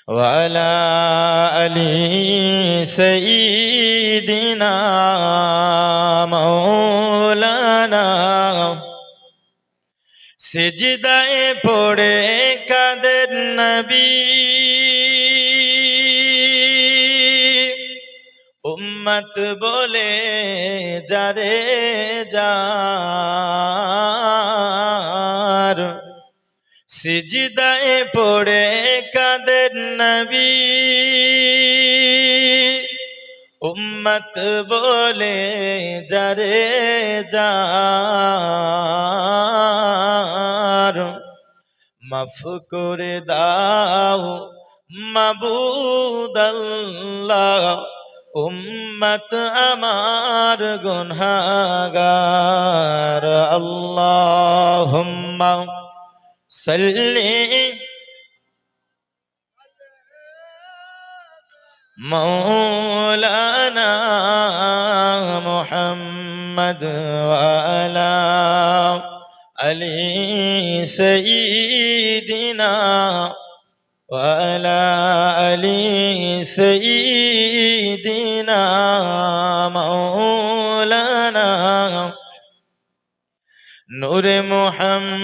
وعلى آل سيدنا مولانا সিজদায় পড়ে কাঁদেন নবী উম্মত বলে যারে যার সিজদায় পড়ে কাঁদেন নবী উম্মত বলে যারে যার মাফ করে দাও মাবুদ আল্লাহ উম্মত আমার গুনহাগার আল্লাহুম্মা সাল্লি مولانا محمد وعلى آل سيدنا وعلى آل سيدنا مولانا نور محمد